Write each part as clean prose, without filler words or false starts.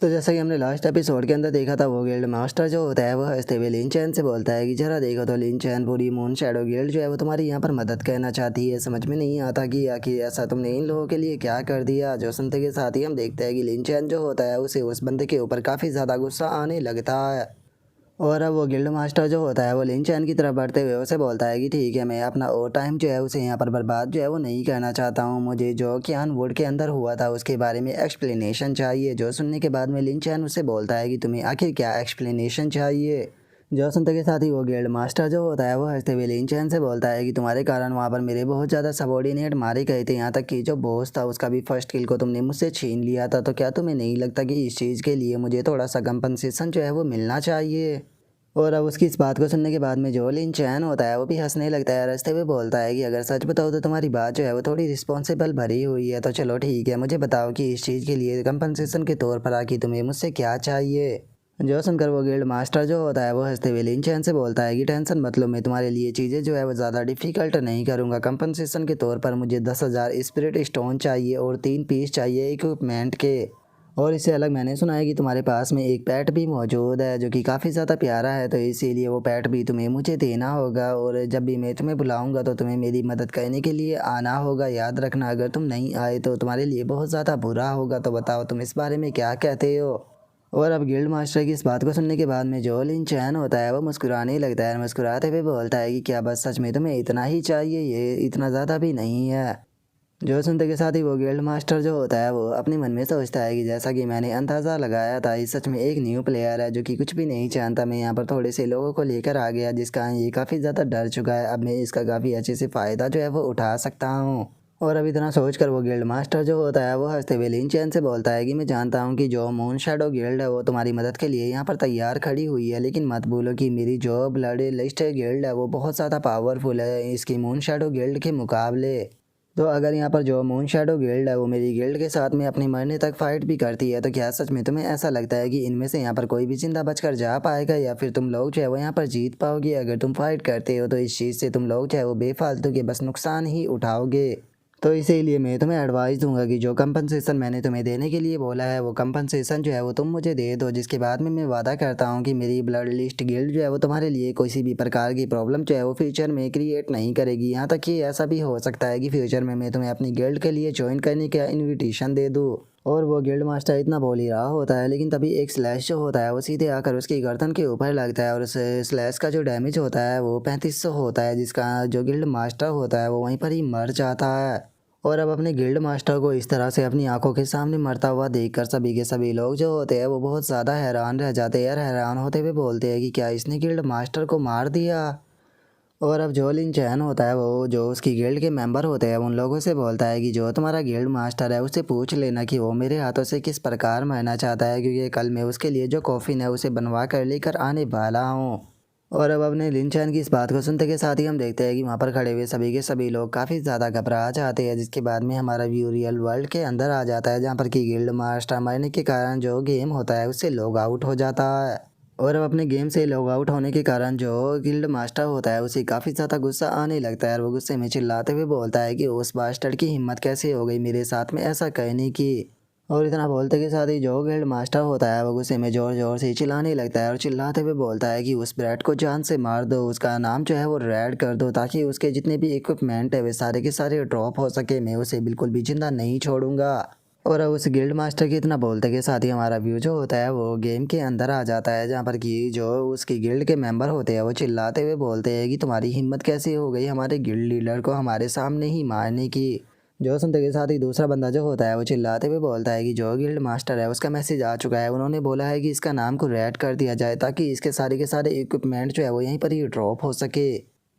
तो जैसा कि हमने लास्ट एपिसोड के अंदर देखा था, वो गिल्ड मास्टर जो होता है वो हंसते हुए लिन चैन से बोलता है कि जरा देखो तो लिन चैन, पूरी मून शैडो गिल्ड जो है वो तुम्हारी यहाँ पर मदद करना चाहती है। समझ में नहीं आता कि आखिर ऐसा तुमने इन लोगों के लिए क्या कर दिया। जो सुनते के साथ ही हम देखते हैं कि लिन चैन जो होता है उसे उस बंदे के ऊपर काफ़ी ज़्यादा गुस्सा आने लगता है। और अब वो गिल्ड मास्टर जो होता है वो लिन चैन की तरफ बढ़ते हुए उसे बोलता है कि ठीक है, मैं अपना और टाइम जो है उसे यहाँ पर बर्बाद जो है वो नहीं करना चाहता हूँ। मुझे जो क्यान वुड के अंदर हुआ था उसके बारे में एक्सप्लेनेशन चाहिए। जो सुनने के बाद में लिन चैन उससे बोलता है कि तुम्हें आखिर क्या एक्सप्लेनेशन चाहिए। जो सुनते के साथ ही वो गिल्ड मास्टर जो होता है वो हंसते हुए लिन चैन से बोलता है कि तुम्हारे कारण वहाँ पर मेरे बहुत ज़्यादा सबॉर्डिनेट मारे गए थे, यहाँ तक कि जो बॉस था उसका भी फर्स्ट किल को तुमने मुझसे छीन लिया था। तो क्या तुम्हें नहीं लगता कि इस चीज़ के लिए मुझे थोड़ा सा कंपनसेशन जो है वो मिलना चाहिए। और अब उसकी इस बात को सुनने के बाद में जो लिन चैन होता है वो भी हंसने लगता है। रास्ते में बोलता है कि अगर सच बताओ तो तुम्हारी बात जो है वो थोड़ी रिस्पॉन्सिबल भरी हुई है। तो चलो ठीक है, मुझे बताओ कि इस चीज़ के लिए कंपनसेशन के तौर पर आके तुम्हें मुझसे क्या चाहिए। जो सुनकर वो गिल्ड मास्टर जो होता है वो हंसते हुए लिन चैन से बोलता है कि टेंशन मत लो, मैं तुम्हारे लिए चीज़ें जो है वो ज़्यादा डिफ़िकल्ट नहीं करूँगा। कंपनसेशन के तौर पर मुझे 10,000 स्पिरिट स्टोन चाहिए और 3 पीस चाहिए इक्विपमेंट के। और इससे अलग मैंने सुना है कि तुम्हारे पास में एक पेट भी मौजूद है जो कि काफ़ी ज़्यादा प्यारा है, तो इसीलिए वो पेट भी तुम्हें मुझे देना होगा। और जब भी मैं तुम्हें बुलाऊंगा तो तुम्हें मेरी मदद करने के लिए आना होगा। याद रखना, अगर तुम नहीं आए तो तुम्हारे लिए बहुत ज़्यादा बुरा होगा। तो बताओ तुम इस बारे में क्या कहते हो। और अब गिल्ड मास्टर की इस बात को सुनने के बाद में जो लिन चैन होता है वो मुस्कुराने लगता है। मुस्कुराते हुए बोलता है कि क्या बस सच में तुम्हें इतना ही चाहिए, ये इतना ज़्यादा भी नहीं है। जो सुनते के साथ ही वो गिल्ड मास्टर जो होता है वो अपने मन में सोचता है कि जैसा कि मैंने अंदाज़ा लगाया था, ये सच में एक न्यू प्लेयर है जो कि कुछ भी नहीं जानता। मैं यहाँ पर थोड़े से लोगों को लेकर आ गया जिसका ये काफ़ी ज़्यादा डर चुका है। अब मैं इसका काफ़ी अच्छे से फ़ायदा जो है वो उठा सकता हूँ। और अब इतना सोच कर वो गिल्ड मास्टर जो होता है वो हंसते हुए लिन चैन से बोलता है कि मैं जानता हूँ कि जो मून शैडो गिल्ड है वो तुम्हारी मदद के लिए यहाँ पर तैयार खड़ी हुई है, लेकिन मत भूलो कि मेरी जो ब्लड लिस्ट गिल्ड है वो बहुत ज़्यादा पावरफुल है इसकी मून शैडो गिल्ड के मुकाबले। तो अगर यहाँ पर जो मून शैडो गिल्ड है वो मेरी गिल्ड के साथ में अपने मरने तक फाइट भी करती है, तो क्या सच में तुम्हें ऐसा लगता है कि इनमें से यहाँ पर कोई भी जिंदा बचकर जा पाएगा, या फिर तुम लोग जो है वो यहाँ पर जीत पाओगे। अगर तुम फाइट करते हो तो इस चीज़ से तुम लोग जो है वो बेफालतू के बस नुकसान ही उठाओगे। तो इसीलिए मैं तुम्हें एडवाइस दूंगा कि जो कंपनसेशन मैंने तुम्हें देने के लिए बोला है वो कंपनसेशन जो है वो तुम मुझे दे दो, जिसके बाद में मैं वादा करता हूँ कि मेरी ब्लड लिस्ट गिल्ड जो है वो तुम्हारे लिए किसी भी प्रकार की प्रॉब्लम जो है वो फ्यूचर में क्रिएट नहीं करेगी। यहाँ तक कि ऐसा भी हो सकता है कि फ्यूचर में मैं तुम्हें अपनी गिल्ड के लिए ज्वाइन करने का इन्विटेशन दे दूँ। और वो गिल्ड मास्टर इतना बोल ही रहा होता है, लेकिन तभी एक स्लैश जो होता है वो सीधे आकर उसकी गर्दन के ऊपर लगता है। और उस स्लैश का जो डैमेज होता है वो 3500 होता है, जिसका जो गिल्ड मास्टर होता है वो वहीं पर ही मर जाता है। और अब अपने गिल्ड मास्टर को इस तरह से अपनी आंखों के सामने मरता हुआ देखकर सभी के सभी लोग जो होते हैं वो बहुत ज़्यादा हैरान रह जाते हैं। हैरान होते हुए बोलते हैं कि क्या इसने गिल्ड मास्टर को मार दिया। और अब जो लिन चैन होता है वो जो उसकी गिल्ड के मेंबर होते हैं उन लोगों से बोलता है कि जो तुम्हारा गिल्ड मास्टर है उससे पूछ लेना कि वो मेरे हाथों से किस प्रकार मरना चाहता है, क्योंकि कल मैं उसके लिए जो कॉफ़िन है उसे बनवा कर लेकर आने वाला हूँ। और अब अपने लिन चैन की इस बात को सुनते के साथ ही हम देखते हैं कि वहाँ पर खड़े हुए सभी के सभी लोग काफ़ी ज़्यादा घबरा जाते हैं, जिसके बाद में हमारा व्यू रियल वर्ल्ड के अंदर आ जाता है, जहाँ पर कि गिल्ड मास्टर मरने के कारण जो गेम होता है उससे लॉग आउट हो जाता है। और अब अपने गेम से लॉग आउट होने के कारण जो गिल्ड मास्टर होता है उसे काफ़ी ज़्यादा गुस्सा आने लगता है। और वो गुस्से में चिल्लाते हुए बोलता है कि उस बास्टर्ड की हिम्मत कैसे हो गई मेरे साथ में ऐसा करने की। और इतना बोलते के साथ ही जो गिल्ड मास्टर होता है वो गुस्से में ज़ोर ज़ोर से चिल्लाने लगता है और चिल्लाते हुए बोलता है कि उस ब्रैड को जान से मार दो, उसका नाम जो है वो रेड कर दो, ताकि उसके जितने भी इक्विपमेंट है वे सारे के सारे ड्रॉप हो सके। मैं उसे बिल्कुल भी जिंदा नहीं छोड़ूंगा। और अब उस गिल्ड मास्टर के इतना बोलते के साथ ही हमारा व्यू जो होता है वो गेम के अंदर आ जाता है, जहाँ पर कि जो उसकी गिल्ड के मेंबर होते हैं वो चिल्लाते हुए बोलते हैं कि तुम्हारी हिम्मत कैसे हो गई हमारे गिल्ड लीडर को हमारे सामने ही मारने की। जो सुनते के साथ ही दूसरा बंदा जो होता है वो चिल्लाते हुए बोलता है कि जो गिल्ड मास्टर है उसका मैसेज आ चुका है, उन्होंने बोला है कि इसका नाम को रेड कर दिया जाए ताकि इसके सारे के सारे इक्विपमेंट जो है वो यहीं पर ही ड्रॉप हो सके।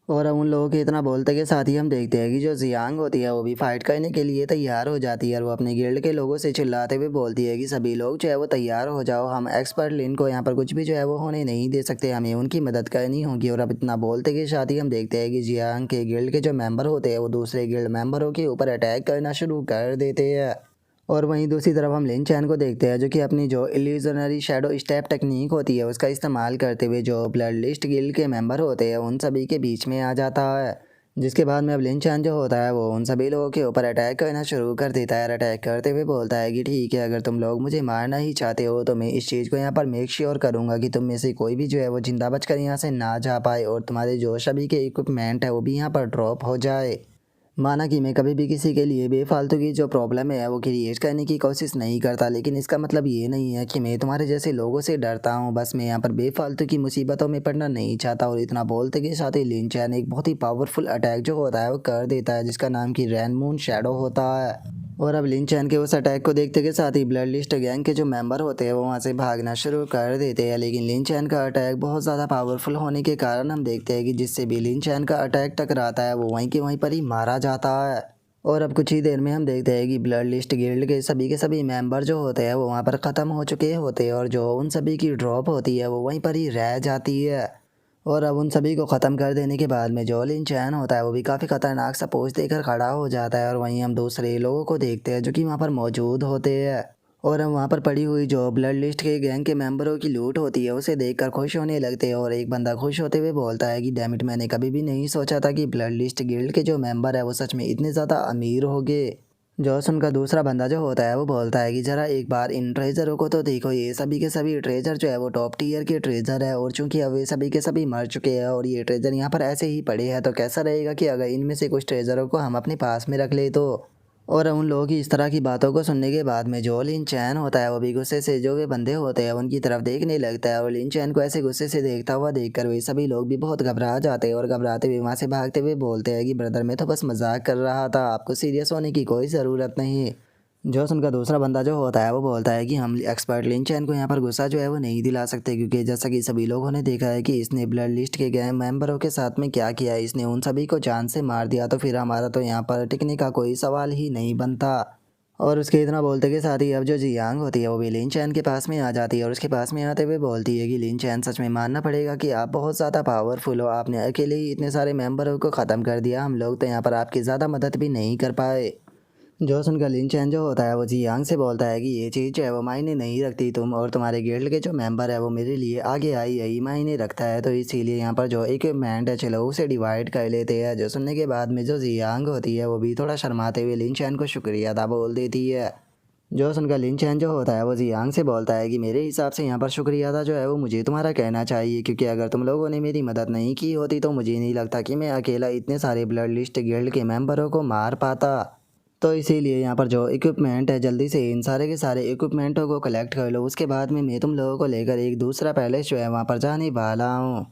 और अब उन लोगों के इतना बोलते के साथ ही हम देखते हैं कि जो जियांग होती है वो भी फाइट करने के लिए तैयार हो जाती है। और वो अपने गिल्ड के लोगों से चिल्लाते हुए बोलती है कि सभी लोग जो है वो तैयार हो जाओ, हम एक्सपर्ट लिन को यहाँ पर कुछ भी जो है वो होने नहीं दे सकते, हमें उनकी मदद करनी होगी। और अब इतना बोलते के साथ ही हम देखते हैं कि जियांग के गिल्ड के जो मेंबर होते हैं वो दूसरे गिल्ड मेंबरों के ऊपर अटैक करना शुरू कर देते हैं। और वहीं दूसरी तरफ हम लिन चैन को देखते हैं जो कि अपनी जो इल्यूजनरी शैडो स्टेप टेक्निक होती है उसका इस्तेमाल करते हुए जो ब्लड लिस्ट गिल्ड के मेंबर होते हैं उन सभी के बीच में आ जाता है। जिसके बाद में अब लिन चैन जो होता है वो उन सभी लोगों के ऊपर अटैक करना शुरू कर देता है और अटैक करते हुए बोलता है कि ठीक है, अगर तुम लोग मुझे मारना ही चाहते हो तो मैं इस चीज़ को यहाँ पर मेक श्योर करूँगा कि तुम में से कोई भी जो है वो जिंदा बचकर यहाँ से ना जा पाए और तुम्हारे जो सभी के इक्विपमेंट है वो भी यहाँ पर ड्रॉप हो जाए। माना कि मैं कभी भी किसी के लिए बेफालतू की जो प्रॉब्लम है वो क्रिएट करने की कोशिश नहीं करता, लेकिन इसका मतलब ये नहीं है कि मैं तुम्हारे जैसे लोगों से डरता हूँ। बस मैं यहाँ पर बेफालतू की मुसीबतों में पड़ना नहीं चाहता। और इतना बोलते के साथ ही लिन चैन एक बहुत ही पावरफुल अटैक जो होता है वो कर देता है, जिसका नाम कि रेन मून शैडो होता है। और अब लिन चैन के उस अटैक को देखते के साथ ही ब्लड लिस्ट गैंग के जो मेंबर होते हैं वो वहाँ से भागना शुरू कर देते हैं। लेकिन लिन चैन का अटैक बहुत ज़्यादा पावरफुल होने के कारण हम देखते हैं कि जिससे भी लिन चैन का अटैक टकराता है वो वहीं के वहीं पर ही मारा जाता है। और अब कुछ ही देर में हम देखते हैं कि ब्लड लिस्ट गिल्ड के सभी मेंबर जो होते हैं वो वहाँ पर ख़त्म हो चुके होते हैं और जो उन सभी की ड्रॉप होती है वो वहीं पर ही रह जाती है। और अब उन सभी को ख़त्म कर देने के बाद में जो लिन चैन होता है वो भी काफ़ी ख़तरनाक सा पोज देकर खड़ा हो जाता है। और वहीं हम दूसरे लोगों को देखते हैं जो कि वहाँ पर मौजूद होते हैं। और हम वहाँ पर पड़ी हुई जो ब्लड लिस्ट के गैंग के मेंबरों की लूट होती है उसे देखकर खुश होने लगते हैं। और एक बंदा खुश होते हुए बोलता है कि डैमिट, मैंने कभी भी नहीं सोचा था कि ब्लड लिस्ट गिल्ड के जो मेंबर है वो सच में इतने ज़्यादा अमीर होंगे। जॉस उनका दूसरा बंदा जो होता है वो बोलता है कि ज़रा एक बार इन ट्रेजरों को तो देखो, ये सभी के सभी ट्रेजर जो है वो टॉप टीयर के ट्रेजर है। और चूंकि अब ये सभी के सभी मर चुके हैं और ये ट्रेजर यहाँ पर ऐसे ही पड़े हैं, तो कैसा रहेगा कि अगर इनमें से कुछ ट्रेजरों को हम अपने पास में रख ले तो। और उन लोगों की इस तरह की बातों को सुनने के बाद में जो लिन चैन होता है वो भी गुस्से से जो वे बंदे होते हैं उनकी तरफ देखने लगता है। और लिन चैन को ऐसे गुस्से से देखता हुआ देखकर वे सभी लोग भी बहुत घबरा जाते हैं और घबराते हुए वहाँ से भागते हुए बोलते हैं कि ब्रदर, मैं तो बस मजाक कर रहा था, आपको सीरियस होने की कोई ज़रूरत नहीं। जोस उनका दूसरा बंदा जो होता है वो बोलता है कि हम एक्सपर्ट लिन चैन को यहाँ पर गुस्सा जो है वो नहीं दिला सकते, क्योंकि जैसा कि सभी लोगों ने देखा है कि इसने ब्लड लिस्ट के गैंग मेंबरों के साथ में क्या किया है, इसने उन सभी को जान से मार दिया, तो फिर हमारा तो यहाँ पर टिकने का कोई सवाल ही नहीं बनता। और उसके इतना बोलते के साथ ही अब जो जियांग होती है वो भी लिन चैन के पास में आ जाती है और उसके पास में आते हुए बोलती है कि लिन चैन, सच में मानना पड़ेगा कि आप बहुत ज़्यादा पावरफुल हो, आपने अकेले ही इतने सारे मेंबरों को ख़त्म कर दिया, हम लोग तो यहाँ पर आपकी ज़्यादा मदद भी नहीं कर पाए। जो सुनकर लिन चैन जो होता है वो जियांग से बोलता है कि ये चीज़ जो है वो मायने नहीं रखती, तुम और तुम्हारे गिल्ड के जो मेंबर है वो मेरे लिए आगे आई यही मायने रखता है, तो इसीलिए यहाँ पर जो इक्विपमेंट है चलो उसे डिवाइड कर लेते हैं। जो सुनने के बाद में जो जियांग होती है वो भी थोड़ा शर्माते हुए लिन चैन को शुक्रिया अदा बोल देती है। जो सुनकर लिन चैन जो होता है वो जियांग से बोलता है कि मेरे हिसाब से यहाँ पर शुक्रिया अदा जो है वो मुझे तुम्हारा कहना चाहिए, क्योंकि अगर तुम लोगों ने मेरी मदद नहीं की होती तो मुझे नहीं लगता कि मैं अकेला इतने सारे ब्लड लिस्ट गिल्ड के मेंबरों को मार पाता। तो इसीलिए यहाँ पर जो इक्विपमेंट है जल्दी से इन सारे के सारे इक्विपमेंटों को कलेक्ट कर लो, उसके बाद में मैं तुम लोगों को लेकर एक दूसरा पैलेस जो है वहाँ पर जाने वाला हूँ।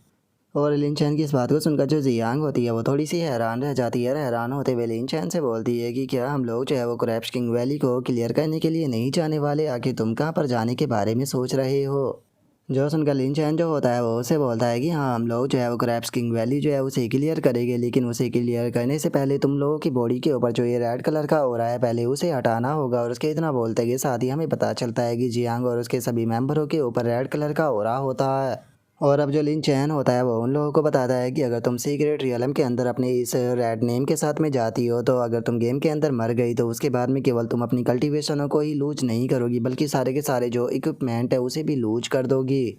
और लिन चैन की इस बात को सुनकर जो जियांग होती है वो थोड़ी सी हैरान रह जाती है। हैरान होते हुए लिन चैन से बोलती है कि क्या हम लोग जो है वो क्रैप्स किंग वैली को क्लियर करने के लिए नहीं जाने वाले, आखिर तुम कहाँ पर जाने के बारे में सोच रहे हो। जो सुनकर लिन चैन जो होता है वो उसे बोलता है कि हाँ, हम लोग जो है वो क्रैप्स किंग वैली जो है उसे क्लियर करेंगे, लेकिन उसे क्लियर करने से पहले तुम लोगों की बॉडी के ऊपर जो ये रेड कलर का हो रहा है पहले उसे हटाना होगा। और उसके इतना बोलते के साथ ही हमें पता चलता है कि जियांग और उसके सभी मेंबरों के ऊपर रेड कलर का हो रहा होता है। और अब जो लिन चैन होता है वो उन लोगों को बताता है कि अगर तुम सीक्रेट रियलम के अंदर अपने इस रेड नेम के साथ में जाती हो तो अगर तुम गेम के अंदर मर गई तो उसके बाद में केवल तुम अपनी कल्टीवेशनों को ही लूज नहीं करोगी, बल्कि सारे के सारे जो इक्विपमेंट है उसे भी लूज कर दोगी।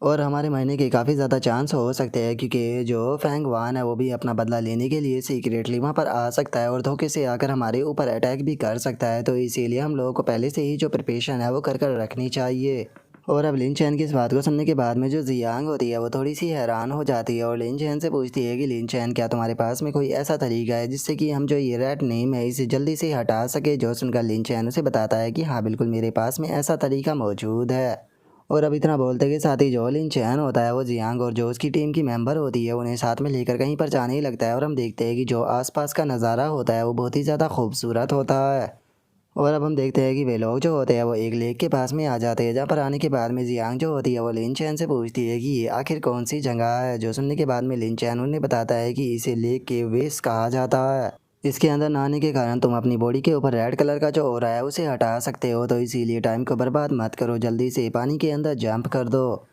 और हमारे मरने के काफ़ी ज़्यादा चांस हो सकते हैं, क्योंकि जो फैंग वान है वो भी अपना बदला लेने के लिए सीक्रेटली वहाँ पर आ सकता है और धोखे से आकर हमारे ऊपर अटैक भी कर सकता है। तो इसीलिए हम लोगों को पहले से ही जो प्रिपरेशन है वो कर रखनी चाहिए। और अब लिन चैन की इस बात को सुनने के बाद में जो जियांग होती है वो थोड़ी सी हैरान हो जाती है और लिन चैन से पूछती है कि लिन चैन, क्या तुम्हारे पास में कोई ऐसा तरीका है जिससे कि हम जो ये रेड नेम है इसे जल्दी से हटा सके। जो सुनकर लिन चैन उसे बताता है कि हाँ बिल्कुल, मेरे पास में ऐसा तरीका मौजूद है। और अब इतना बोलते के साथ ही जो लिन चैन होता है वो जियांग और जो उसकी टीम की मेंबर होती है उन्हें साथ में लेकर कहीं पर जाने ही लगता है। और हम देखते हैं कि जो आसपास का नज़ारा होता है वो बहुत ही ज़्यादा खूबसूरत होता है। और अब हम देखते हैं कि वे लोग जो होते हैं वो एक लेक के पास में आ जाते हैं, जहाँ पर आने के बाद में जियांग जो होती है वो लिन चैन से पूछती है कि ये आखिर कौन सी जगह है। जो सुनने के बाद में लिन चैन उन्हें बताता है कि इसे लेक के वेस कहा जाता है। इसके अंदर नहाने के कारण तुम अपनी बॉडी के ऊपर रेड कलर का जो हो रहा है उसे हटा सकते हो, तो इसीलिए टाइम को बर्बाद मत करो, जल्दी से पानी के अंदर जंप कर दो।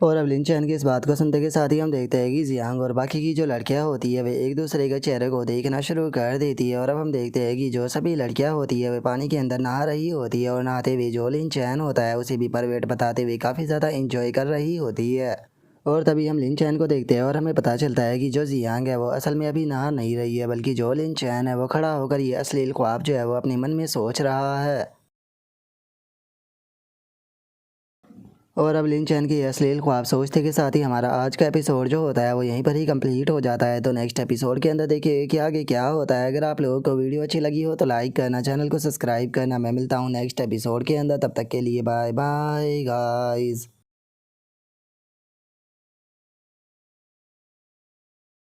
और अब लिन चैन की इस बात को सुनते के साथ ही हम देखते हैं कि जियांग और बाकी की जो लड़कियां होती है वे एक दूसरे के चेहरे को देखना शुरू कर देती है। और अब हम देखते हैं कि जो सभी लड़कियां होती है वे पानी के अंदर नहा रही होती है और नहाते हुए जो लिन चैन होता है उसे भी प्राइवेट बताते हुए काफ़ी ज़्यादा इंजॉय कर रही होती है। और तभी हम लिन चैन को देखते हैं और हमें पता चलता है कि जो जियांग है वो असल में अभी नहा नहीं रही है, बल्कि जो लिन चैन है वो खड़ा होकर ये अश्लील ख्वाब जो है वो अपने मन में सोच रहा है। और अब लिन चैन की अश्लील ख्वाब सोचते के साथ ही हमारा आज का एपिसोड जो होता है वो यहीं पर ही कंप्लीट हो जाता है। तो नेक्स्ट एपिसोड के अंदर देखिए कि आगे क्या होता है। अगर आप लोगों को वीडियो अच्छी लगी हो तो लाइक करना, चैनल को सब्सक्राइब करना। मैं मिलता हूँ नेक्स्ट एपिसोड के अंदर, तब तक के लिए बाय बाय गाइस।